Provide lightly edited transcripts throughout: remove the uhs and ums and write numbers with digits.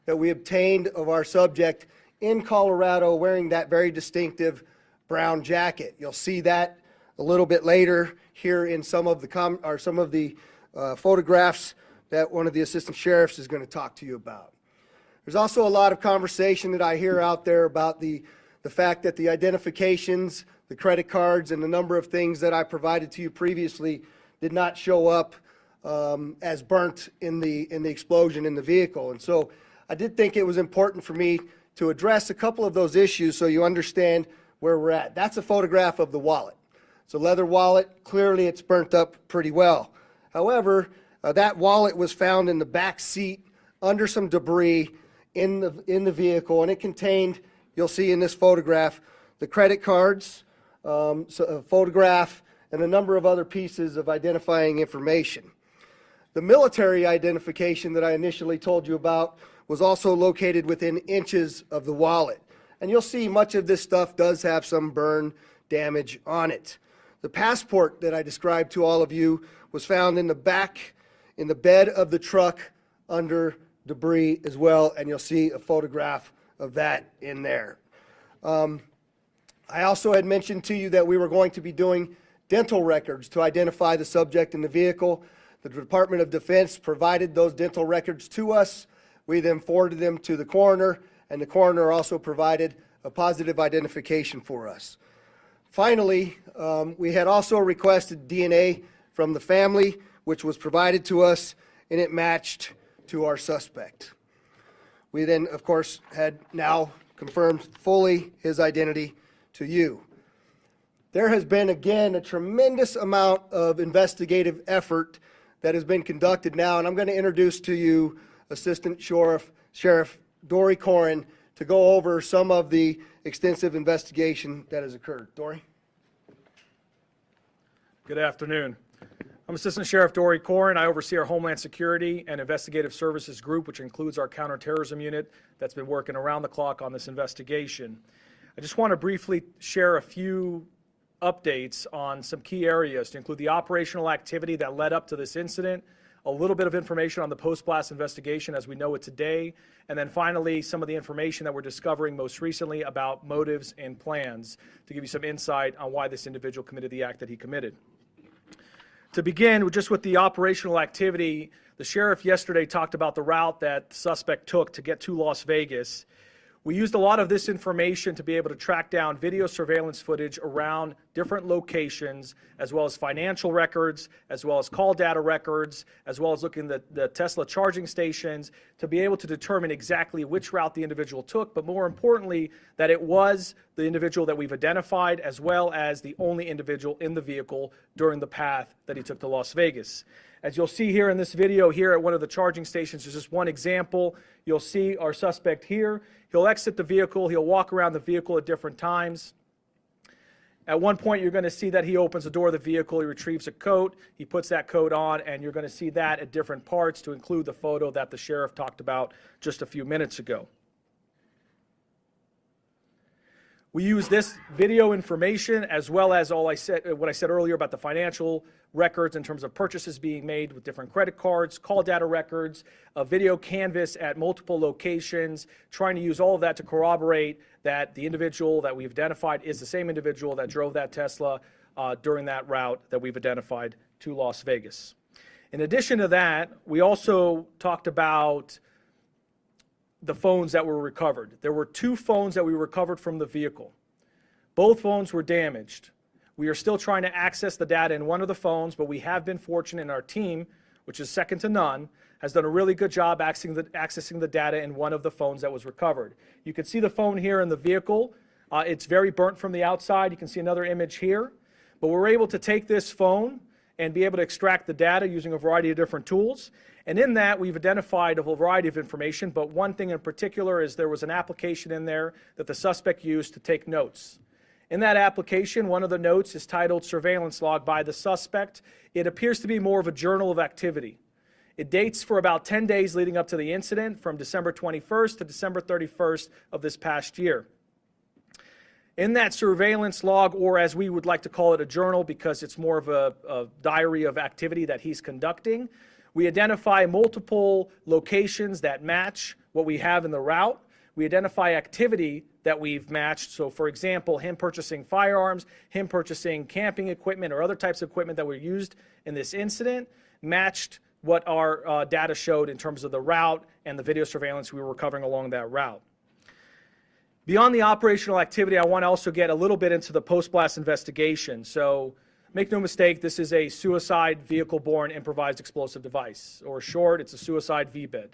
that we obtained of our subject in Colorado wearing that very distinctive brown jacket. You'll see that a little bit later here in some of the photographs that one of the assistant sheriffs is going to talk to you about. There's also a lot of conversation that I hear out there about the fact that the identifications, the credit cards, and the number of things that I provided to you previously did not show up as burnt in the explosion in the vehicle. And so I did think it was important for me to address a couple of those issues so you understand where we're at. That's a photograph of the wallet. It's a leather wallet. Clearly it's burnt up pretty well. However, that wallet was found in the back seat under some debris in the vehicle, and it contained, you'll see in this photograph, the credit cards, a photograph, and a number of other pieces of identifying information. The military identification that I initially told you about was also located within inches of the wallet. And you'll see much of this stuff does have some burn damage on it. The passport that I described to all of you was found in the back, in the bed of the truck under debris as well, and you'll see a photograph of that in there. I also had mentioned to you that we were going to be doing dental records to identify the subject in the vehicle. The Department of Defense provided those dental records to us. We then forwarded them to the coroner, and the coroner also provided a positive identification for us. Finally, we had also requested DNA from the family, which was provided to us, and it matched to our suspect. We then, of course, had now confirmed fully his identity to you. There has been, again, a tremendous amount of investigative effort that has been conducted now, and I'm going to introduce to you Assistant Sheriff Dory Corrin to go over some of the extensive investigation that has occurred. Dory? Good afternoon. I'm Assistant Sheriff Dory Corrin. I oversee our Homeland Security and Investigative Services group, which includes our counterterrorism unit that's been working around the clock on this investigation. I just want to briefly share a few updates on some key areas to include the operational activity that led up to this incident, a little bit of information on the post-blast investigation as we know it today, and then finally some of the information that we're discovering most recently about motives and plans to give you some insight on why this individual committed the act that he committed. To begin, just with the operational activity, the sheriff yesterday talked about the route that the suspect took to get to Las Vegas. We used a lot of this information to be able to track down video surveillance footage around different locations, as well as financial records, as well as call data records, as well as looking at the Tesla charging stations to be able to determine exactly which route the individual took, but more importantly, that it was the individual that we've identified, as well as the only individual in the vehicle during the path that he took to Las Vegas. As you'll see here in this video here at one of the charging stations, there's just one example. You'll see our suspect here. He'll exit the vehicle. He'll walk around the vehicle at different times. At one point, you're going to see that he opens the door of the vehicle. He retrieves a coat. He puts that coat on, and you're going to see that at different parts to include the photo that the sheriff talked about just a few minutes ago. We use this video information as well as what I said earlier about the financial records in terms of purchases being made with different credit cards, call data records, a video canvas at multiple locations, trying to use all of that to corroborate that the individual that we've identified is the same individual that drove that Tesla during that route that we've identified to Las Vegas. In addition to that, we also talked about the phones that were recovered. There were 2 phones that we recovered from the vehicle. Both phones were damaged. We are still trying to access the data in one of the phones, but we have been fortunate in our team, which is second to none, has done a really good job accessing the data in one of the phones that was recovered. You can see the phone here in the vehicle. It's very burnt from the outside. You can see another image here. But we're able to take this phone and be able to extract the data using a variety of different tools. And in that, we've identified a variety of information, but one thing in particular is there was an application in there that the suspect used to take notes. In that application, one of the notes is titled Surveillance Log by the Suspect. It appears to be more of a journal of activity. It dates for about 10 days leading up to the incident, from December 21st to December 31st of this past year. In that surveillance log, or as we would like to call it, a journal, because it's more of a diary of activity that he's conducting, we identify multiple locations that match what we have in the route. We identify activity that we've matched. So for example, him purchasing firearms, him purchasing camping equipment or other types of equipment that were used in this incident matched what our data showed in terms of the route and the video surveillance we were recovering along that route. Beyond the operational activity, I want to also get a little bit into the post-blast investigation. So make no mistake, this is a suicide vehicle-borne improvised explosive device, or short, it's a suicide VBID.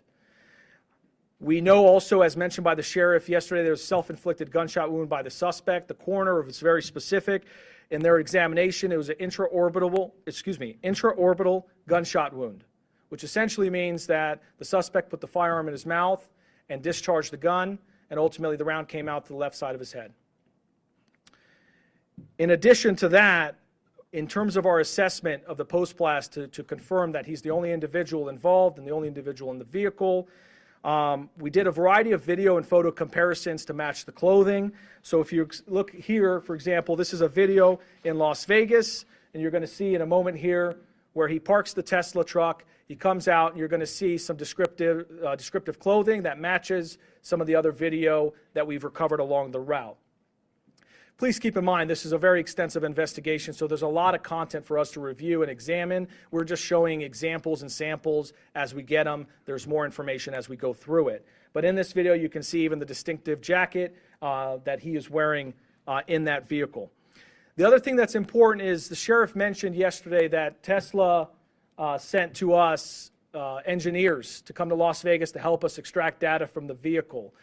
We know also, as mentioned by the sheriff yesterday, there was a self-inflicted gunshot wound by the suspect. The coroner was very specific in their examination. It was an intraorbital gunshot wound, which essentially means that the suspect put the firearm in his mouth and discharged the gun, and ultimately the round came out to the left side of his head. In addition to that, in terms of our assessment of the post-blast to confirm that he's the only individual involved and the only individual in the vehicle, we did a variety of video and photo comparisons to match the clothing. So if you look here, for example, this is a video in Las Vegas, and you're going to see in a moment here where he parks the Tesla truck. He comes out, and you're going to see some descriptive clothing that matches some of the other video that we've recovered along the route. Please keep in mind, this is a very extensive investigation, so there's a lot of content for us to review and examine. We're just showing examples and samples as we get them. There's more information as we go through it. But in this video, you can see even the distinctive jacket that he is wearing in that vehicle. The other thing that's important is the sheriff mentioned yesterday that Tesla sent to us engineers to come to Las Vegas to help us extract data from the vehicle.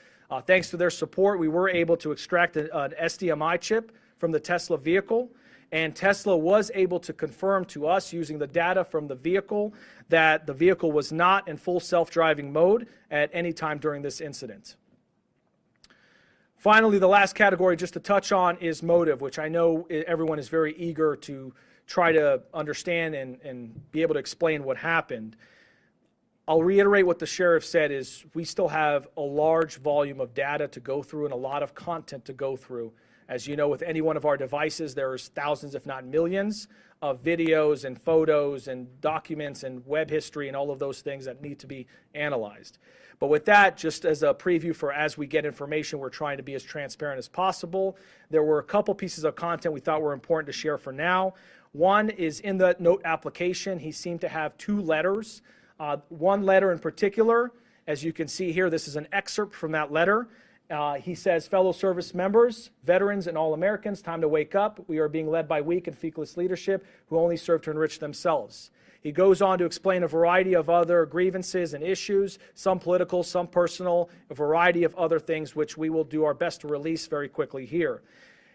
Thanks to their support, we were able to extract an SDMI chip from the Tesla vehicle, and Tesla was able to confirm to us using the data from the vehicle that the vehicle was not in full self-driving mode at any time during this incident. Finally, the last category just to touch on is motive, which I know everyone is very eager to try to understand and be able to explain what happened. I'll reiterate what the sheriff said is we still have a large volume of data to go through and a lot of content to go through. As you know, with any one of our devices, there's thousands, if not millions, of videos and photos and documents and web history and all of those things that need to be analyzed. But with that, just as a preview for as we get information, we're trying to be as transparent as possible. There were a couple pieces of content we thought were important to share for now. One is in the note application, he seemed to have two letters. One letter in particular, as you can see here, this is an excerpt from that letter. He says, fellow service members, veterans, and all Americans, time to wake up. We are being led by weak and feckless leadership who only serve to enrich themselves. He goes on to explain a variety of other grievances and issues, some political, some personal, a variety of other things which we will do our best to release very quickly here.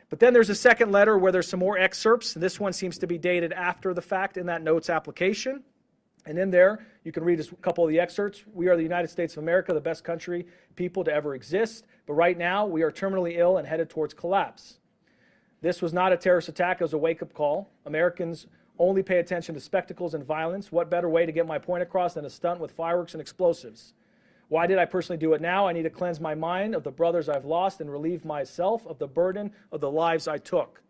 But then there's a second letter where there's some more excerpts. This one seems to be dated after the fact in that notes application. And in there, you can read a couple of the excerpts. We are the United States of America, the best country, people to ever exist. But right now, we are terminally ill and headed towards collapse. This was not a terrorist attack. It was a wake-up call. Americans only pay attention to spectacles and violence. What better way to get my point across than a stunt with fireworks and explosives? Why did I personally do it now? I need to cleanse my mind of the brothers I've lost and relieve myself of the burden of the lives I took.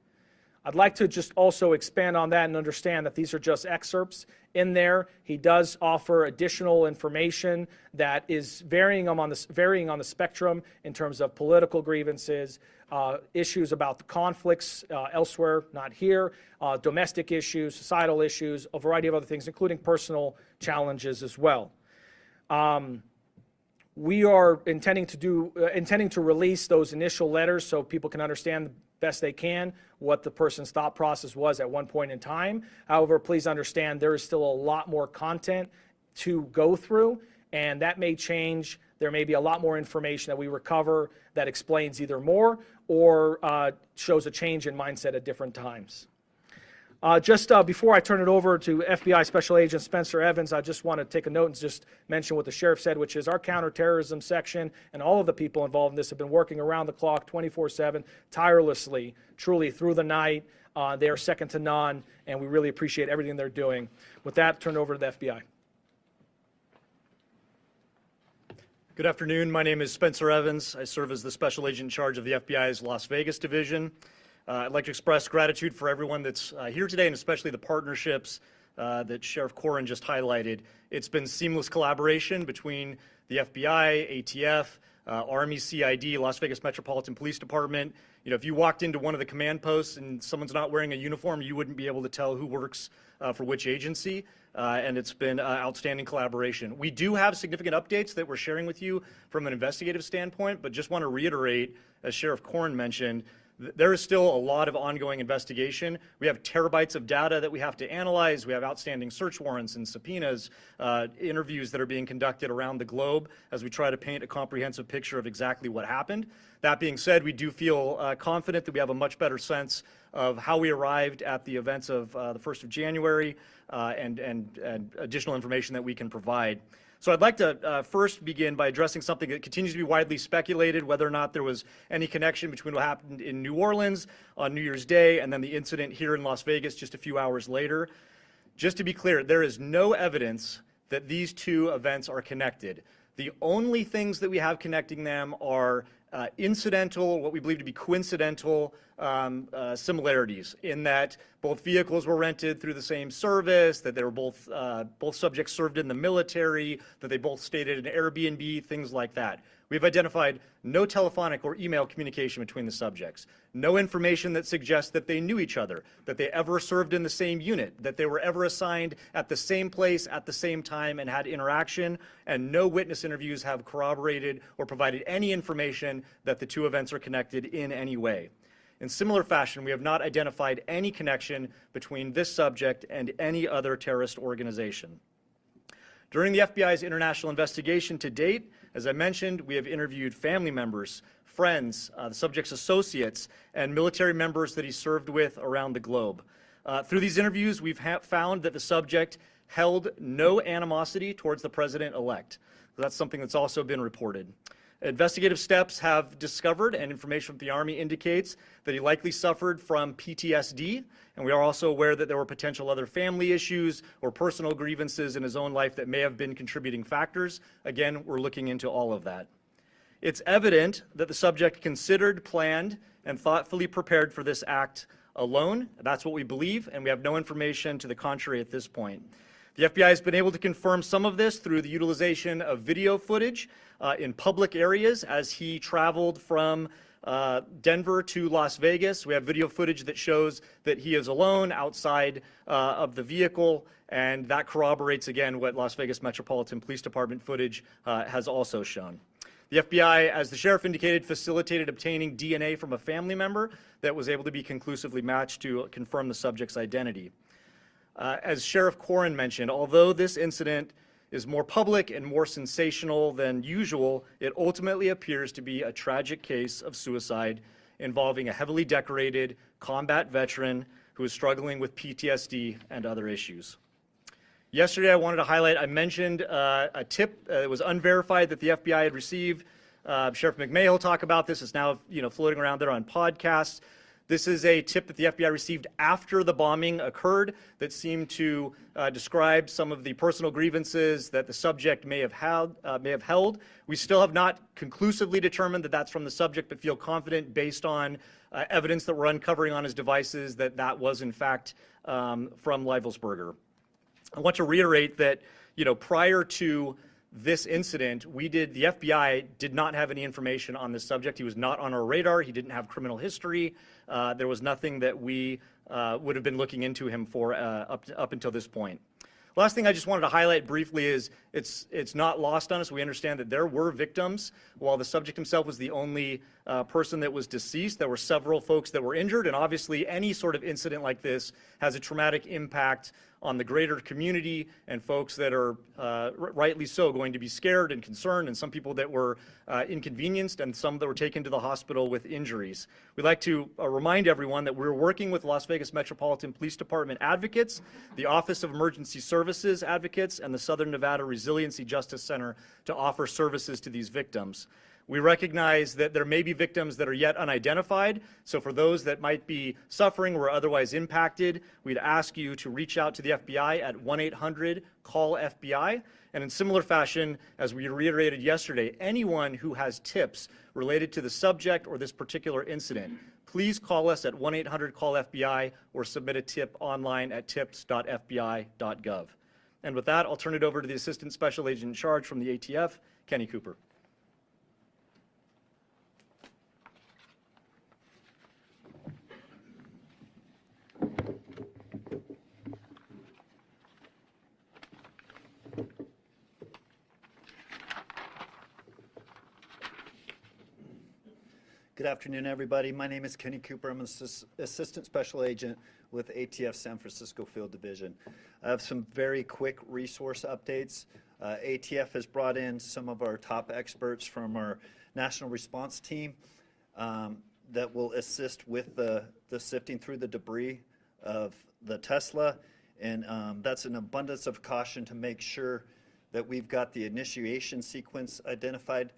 I'd like to just also expand on that and understand that these are just excerpts. In there, he does offer additional information that is varying on the spectrum in terms of political grievances, issues about the conflicts elsewhere, not here, domestic issues, societal issues, a variety of other things, including personal challenges as well. We are intending to release those initial letters so people can understand the best they can what the person's thought process was at one point in time. However, please understand there is still a lot more content to go through, and that may change. There may be a lot more information that we recover that explains either more or shows a change in mindset at different times. Before I turn it over to FBI Special Agent Spencer Evans, I just want to take a note and just mention what the sheriff said, which is our counterterrorism section and all of the people involved in this have been working around the clock 24/7, tirelessly, truly through the night. They are second to none, and we really appreciate everything they're doing. With that, turn it over to the FBI. Good afternoon. My name is Spencer Evans. I serve as the Special Agent in charge of the FBI's Las Vegas division. I'd like to express gratitude for everyone that's here today, and especially the partnerships that Sheriff Corrin just highlighted. It's been seamless collaboration between the FBI, ATF, Army, CID, Las Vegas Metropolitan Police Department. You know, if you walked into one of the command posts and someone's not wearing a uniform, you wouldn't be able to tell who works for which agency, and it's been outstanding collaboration. We do have significant updates that we're sharing with you from an investigative standpoint, but just want to reiterate, as Sheriff Corrin mentioned, there is still a lot of ongoing investigation. We have terabytes of data that we have to analyze. We have outstanding search warrants and subpoenas, interviews that are being conducted around the globe as we try to paint a comprehensive picture of exactly what happened. That being said, we do feel confident that we have a much better sense of how we arrived at the events of the 1st of January and additional information that we can provide. So I'd like to first begin by addressing something that continues to be widely speculated, whether or not there was any connection between what happened in New Orleans on New Year's Day and then the incident here in Las Vegas just a few hours later. Just to be clear, there is no evidence that these two events are connected. The only things that we have connecting them are incidental, what we believe to be coincidental similarities, in that both vehicles were rented through the same service, that they were both subjects served in the military, that they both stayed at an Airbnb, things like that. We've identified no telephonic or email communication between the subjects, no information that suggests that they knew each other, that they ever served in the same unit, that they were ever assigned at the same place at the same time and had interaction, and no witness interviews have corroborated or provided any information that the two events are connected in any way. In similar fashion, we have not identified any connection between this subject and any other terrorist organization. During the FBI's international investigation to date, as I mentioned, we have interviewed family members, friends, the subject's associates, and military members that he served with around the globe. Through these interviews, we've found that the subject held no animosity towards the president-elect. That's something that's also been reported. Investigative steps have discovered, and information from the Army indicates, that he likely suffered from PTSD, and we are also aware that there were potential other family issues or personal grievances in his own life that may have been contributing factors. Again, we're looking into all of that. It's evident that the subject considered, planned, and thoughtfully prepared for this act alone. That's what we believe, and we have no information to the contrary at this point. The FBI has been able to confirm some of this through the utilization of video footage in public areas as he traveled from Denver to Las Vegas. We have video footage that shows that he is alone outside of the vehicle, and that corroborates again what Las Vegas Metropolitan Police Department footage has also shown. The FBI, as the sheriff indicated, facilitated obtaining DNA from a family member that was able to be conclusively matched to confirm the subject's identity. As Sheriff Corrin mentioned, although this incident is more public and more sensational than usual, it ultimately appears to be a tragic case of suicide involving a heavily decorated combat veteran who is struggling with PTSD and other issues. Yesterday, I wanted to highlight, I mentioned a tip that was unverified that the FBI had received. Sheriff McMahill talked about this. It's now floating around there on podcasts. This is a tip that the FBI received after the bombing occurred that seemed to describe some of the personal grievances that the subject may have held. We still have not conclusively determined that that's from the subject, but feel confident based on evidence that we're uncovering on his devices that that was in fact from Livelsberger. I want to reiterate that, prior to this incident, the FBI did not have any information on this subject. He was not on our radar. He didn't have criminal history. There was nothing that we would have been looking into him for up until this point. Last thing I just wanted to highlight briefly is it's not lost on us. We understand that there were victims. While the subject himself was the only person that was deceased, there were several folks that were injured, and obviously any sort of incident like this has a traumatic impact on the greater community and folks that are rightly so going to be scared and concerned, and some people that were inconvenienced and some that were taken to the hospital with injuries. We'd like to remind everyone that we're working with Las Vegas Metropolitan Police Department advocates, the Office of Emergency Services advocates, and the Southern Nevada Resiliency Justice Center to offer services to these victims. We recognize that there may be victims that are yet unidentified, so for those that might be suffering or otherwise impacted, we'd ask you to reach out to the FBI at 1-800-CALL-FBI. And in similar fashion, as we reiterated yesterday, anyone who has tips related to the subject or this particular incident, please call us at 1-800-CALL-FBI or submit a tip online at tips.fbi.gov. And with that, I'll turn it over to the Assistant Special Agent in Charge from the ATF, Kenny Cooper. Good afternoon, everybody. My name is Kenny Cooper. I'm an Assistant Special Agent with ATF San Francisco Field Division. I have some very quick resource updates. ATF has brought in some of our top experts from our National Response Team that will assist with the sifting through the debris of the Tesla. And that's an abundance of caution to make sure that we've got the initiation sequence identified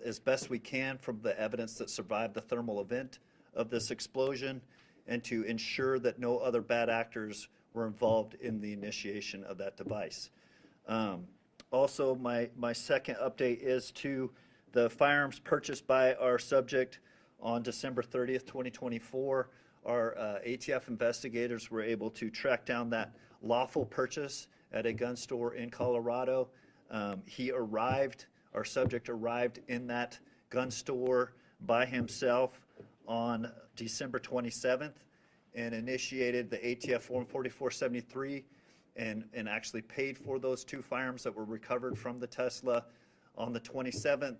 as best we can from the evidence that survived the thermal event of this explosion, and to ensure that no other bad actors were involved in the initiation of that device. Also, my second update is to the firearms purchased by our subject on December 30th, 2024. Our ATF investigators were able to track down that lawful purchase at a gun store in Colorado. Our subject arrived in that gun store by himself on December 27th and initiated the ATF Form 4473 and actually paid for those two firearms that were recovered from the Tesla on the 27th,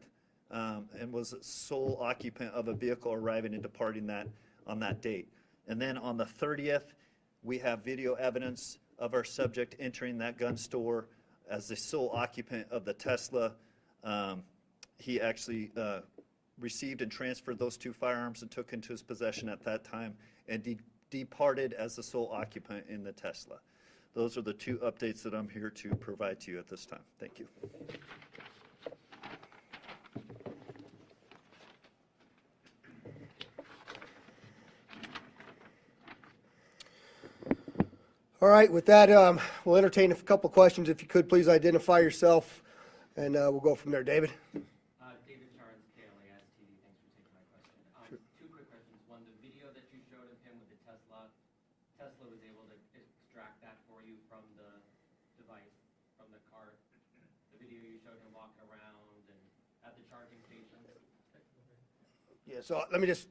and was sole occupant of a vehicle arriving and departing that on that date. And then on the 30th, we have video evidence of our subject entering that gun store as the sole occupant of the Tesla. He actually received and transferred those two firearms and took into his possession at that time, and departed as the sole occupant in the Tesla. Those are the two updates that I'm here to provide to you at this time. Thank you. All right, with that, we'll entertain a couple questions. If you could, please identify yourself, and we'll go from there. David? David Charles, KOAA TV. Thanks for taking my question. Two quick questions. One, the video that you showed of him with the Tesla was able to extract that for you from the device, from the cart. The video you showed him walking around and at the charging stations. Yeah, so let me just,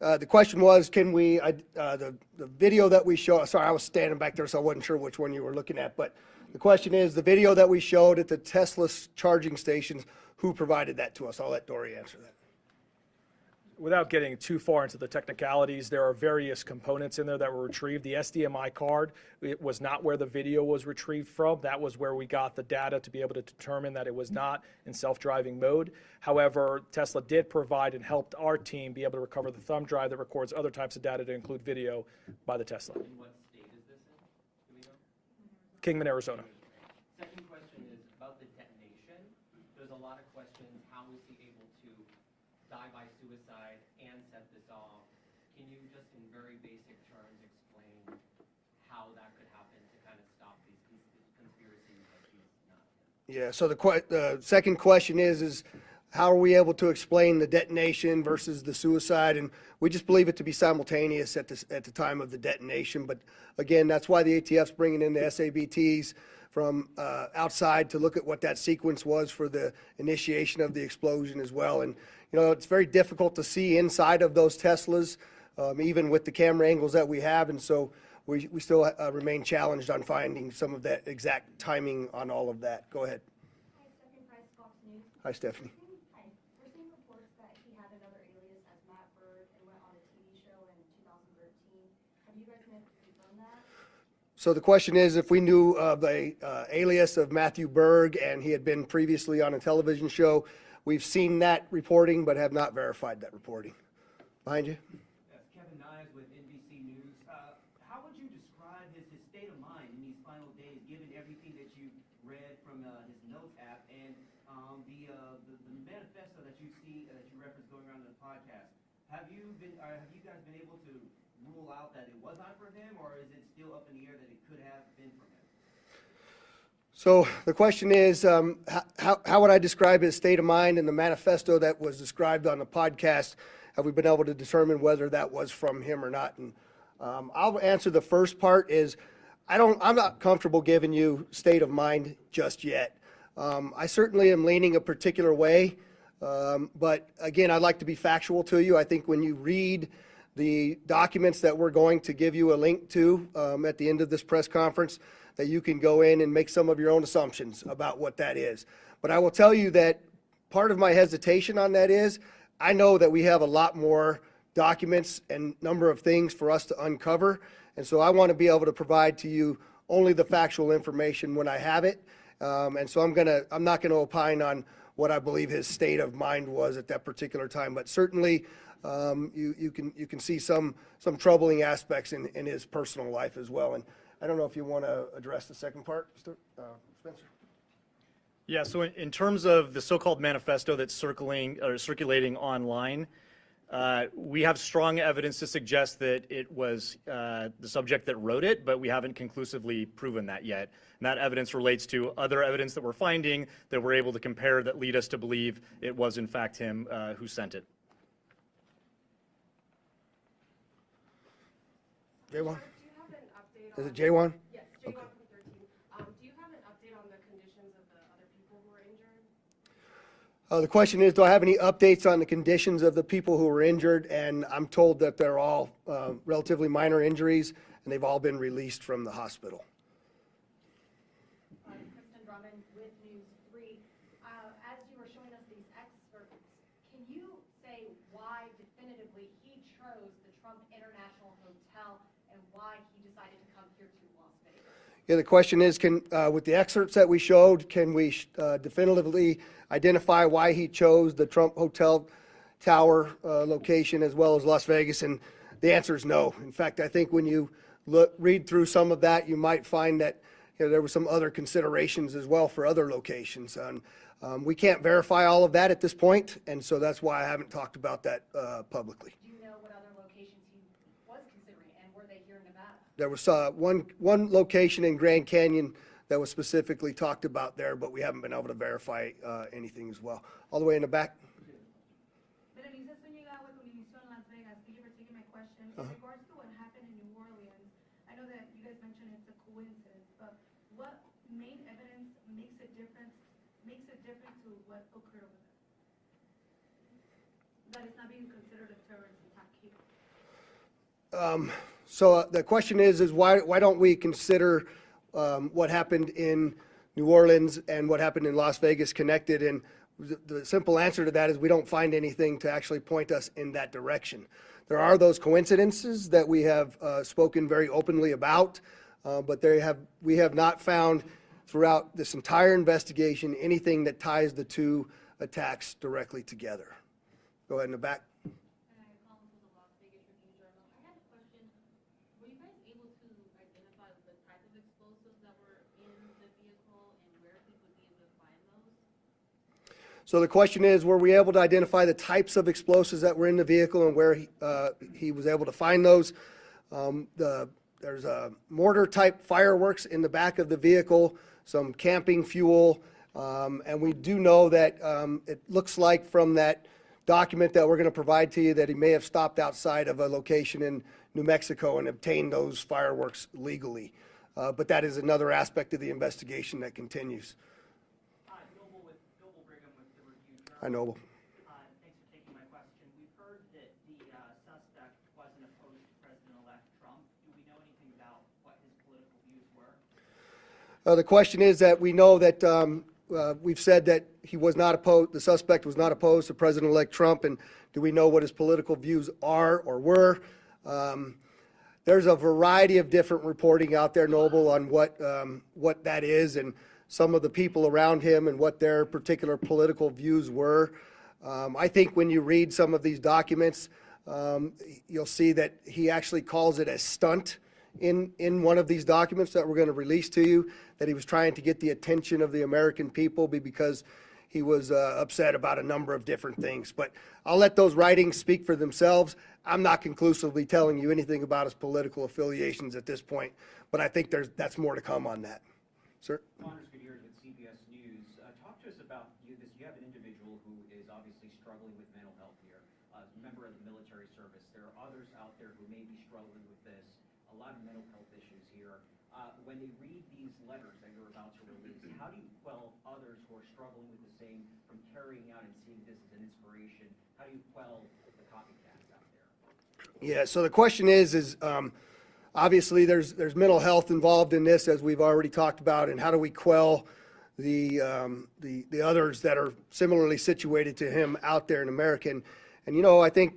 the question was, can we, the video that we show, sorry, I was standing back there, so I wasn't sure which one you were looking at, but the question is, the video that we showed at the Tesla charging stations, who provided that to us? I'll let Dory answer that. Without getting too far into the technicalities, there are various components in there that were retrieved. The SDMI card, it was not where the video was retrieved from. That was where we got the data to be able to determine that it was not in self-driving mode. However, Tesla did provide and helped our team be able to recover the thumb drive that records other types of data to include video by the Tesla. In what state is this in? Do we know? Kingman, Arizona. Second question is about the detonation. There's a lot of questions. How was he able to die by suicide and set this off? Can you just in very basic terms explain how that could happen to kind of stop these conspiracies that he's not? Yeah, so the second question is how are we able to explain the detonation versus the suicide? And we just believe it to be simultaneous at the time of the detonation. But again, that's why the ATF's bringing in the SABTs from outside to look at what that sequence was for the initiation of the explosion as well. And you know, it's very difficult to see inside of those Teslas, even with the camera angles that we have. And so we still remain challenged on finding some of that exact timing on all of that. Go ahead. Hi, Stephanie Price, Fox News. Hi, Stephanie. Hi. We're seeing reports that he had another alias as Matt Bird and went on a TV show in 2013. Have you guys been able to confirm that? So the question is if we knew of a alias of Matthew Berg and he had been previously on a television show. We've seen that reporting but have not verified that reporting. Behind you. Yes, Kevin Nyes with NBC News. How would you describe his state of mind in these final days, given everything that you read from his notes app and the manifesto that you see that you reference going around in the podcast? Have you guys been able to rule out that it was not from him, or is it still up in the air that it could have been from him? So the question is, how would I describe his state of mind in the manifesto that was described on the podcast? Have we been able to determine whether that was from him or not? And I'll answer the first part is, I'm not comfortable giving you state of mind just yet. I certainly am leaning a particular way, but again, I'd like to be factual to you. I think when you read the documents that we're going to give you a link to at the end of this press conference, that you can go in and make some of your own assumptions about what that is. But I will tell you that part of my hesitation on that is, I know that we have a lot more documents and number of things for us to uncover, and so I want to be able to provide to you only the factual information when I have it. And so I'm not gonna opine on what I believe his state of mind was at that particular time, but certainly you can see some troubling aspects in his personal life as well. And I don't know if you want to address the second part, Mr. Spencer. Yeah, so in terms of the so-called manifesto that's circulating online, we have strong evidence to suggest that it was the subject that wrote it, but we haven't conclusively proven that yet. And that evidence relates to other evidence that we're finding that we're able to compare that lead us to believe it was in fact him who sent it. J1? Do you have an update on? Is it J1? Yes, J1 from 13. Do you have an update on the conditions of the other people who were injured? The question is, do I have any updates on the conditions of the people who were injured? And I'm told that they're all relatively minor injuries, and they've all been released from the hospital. Kristen Drummond with News 3. As you were showing us these excerpts, can you say why definitively he chose the Trump International Hotel and why he decided to come here to Las Vegas? Yeah, the question is, with the excerpts that we showed, can we definitively identify why he chose the Trump Hotel Tower location as well as Las Vegas? And the answer is no. In fact, I think when you read through some of that, you might find that there were some other considerations as well for other locations. And we can't verify all of that at this point, and so that's why I haven't talked about that publicly. Do you know what other locations he was considering, and were they here in Nevada? There was one location in Grand Canyon that was specifically talked about there, but we haven't been able to verify anything as well. All the way in the back. Berenice Zúñiga with Univision Las Vegas. Thank you for taking my question. In regards to what happened in New Orleans, I know that you guys mentioned it's a coincidence, but what main evidence makes it different to what occurred over there? That it's not being considered a terrorist attack here. So the question is why don't we consider what happened in New Orleans and what happened in Las Vegas connected? And the simple answer to that is we don't find anything to actually point us in that direction. There are those coincidences that we have spoken very openly about, but we have not found throughout this entire investigation anything that ties the two attacks directly together. Go ahead in the back. So the question is, were we able to identify the types of explosives that were in the vehicle and where he was able to find those? There's a mortar-type fireworks in the back of the vehicle, some camping fuel, and we do know that it looks like from that document that we're going to provide to you that he may have stopped outside of a location in New Mexico and obtained those fireworks legally. But that is another aspect of the investigation that continues. Hi, Noble. Thanks for taking my question. We've heard that the suspect wasn't opposed to President-elect Trump. Do we know anything about what his political views were? The question is that we know that we've said that he was not opposed, the suspect was not opposed to President-elect Trump, and do we know what his political views are or were? There's a variety of different reporting out there, Noble, on what that is, and some of the people around him and what their particular political views were. I think when you read some of these documents, you'll see that he actually calls it a stunt in one of these documents that we're going to release to you, that he was trying to get the attention of the American people because he was upset about a number of different things. But I'll let those writings speak for themselves. I'm not conclusively telling you anything about his political affiliations at this point, but I think that's more to come on that. Sir? Anders Gutierrez with CBS News. Talk to us about you have an individual who is obviously struggling with mental health here, a member of the military service. There are others out there who may be struggling with this, a lot of mental health issues here. when they read these letters that you're about to release, how do you quell others who are struggling with the same from carrying out and seeing this as an inspiration? How do you quell the copycats out there? Yeah, so the question is obviously there's mental health involved in this, as we've already talked about, and how do we quell the others that are similarly situated to him out there in America. And you know, I think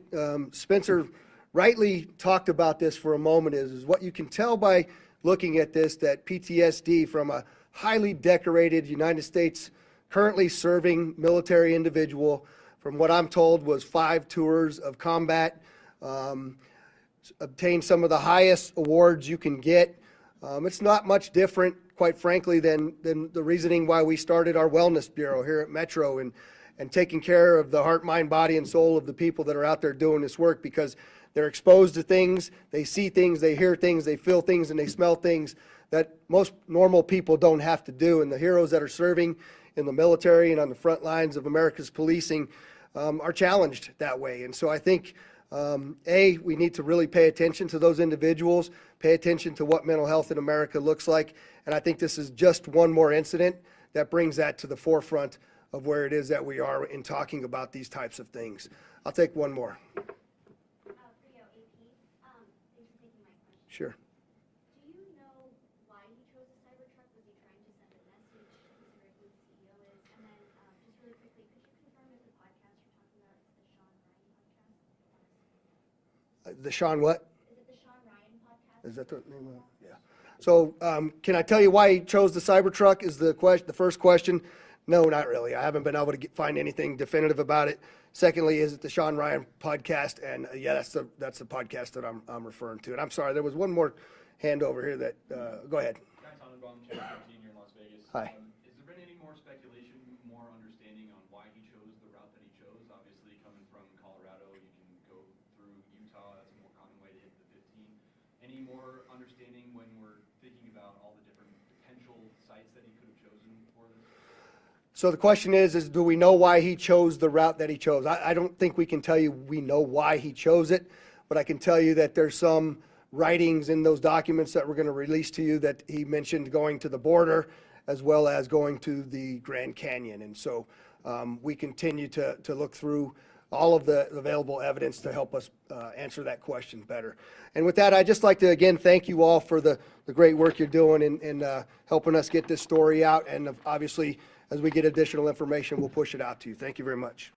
Spencer rightly talked about this for a moment, is what you can tell by looking at this, that PTSD from a highly decorated United States currently serving military individual, from what I'm told was 5 tours of combat, obtained some of the highest awards you can get. It's not much different, quite frankly, than the reasoning why we started our wellness bureau here at Metro, and taking care of the heart, mind, body, and soul of the people that are out there doing this work, because they're exposed to things, they see things, they hear things, they feel things, and they smell things that most normal people don't have to do. And the heroes that are serving in the military and on the front lines of America's policing are challenged that way. And so I think, we need to really pay attention to those individuals, pay attention to what mental health in America looks like. And I think this is just one more incident that brings that to the forefront of where it is that we are in talking about these types of things. I'll take one more. Thanks for taking my question. Sure. Do you know why he chose the Cybertruck? Was he trying to send a message, considering who the CEO is? And then, just really quickly, could you confirm if the podcast you're talking about is the Sean Ryan podcast? The Sean what? Is it the Sean Ryan podcast? Is that the name of it? Yeah. So can I tell you why he chose the Cybertruck is the first question. No, not really. I haven't been able to find anything definitive about it. Secondly, is it the Sean Ryan podcast? And yeah, that's the podcast that I'm referring to. And I'm sorry, there was one more hand over here that, go ahead. Guy Tannenbaum, Channel 13 here in Las Vegas. Hi. Has there been any more speculation, more understanding on why he chose the route that he chose? Obviously, coming from Colorado, you can go through Utah. That's a more common way to hit the 15. Any more understanding when we're thinking about all the different potential sites that he could have chosen for this? So the question is do we know why he chose the route that he chose? I don't think we can tell you we know why he chose it, but I can tell you that there's some writings in those documents that we're going to release to you that he mentioned going to the border as well as going to the Grand Canyon. And so we continue to look through all of the available evidence to help us answer that question better. And with that, I'd just like to again thank you all for the great work you're doing in helping us get this story out. And obviously, as we get additional information, we'll push it out to you. Thank you very much.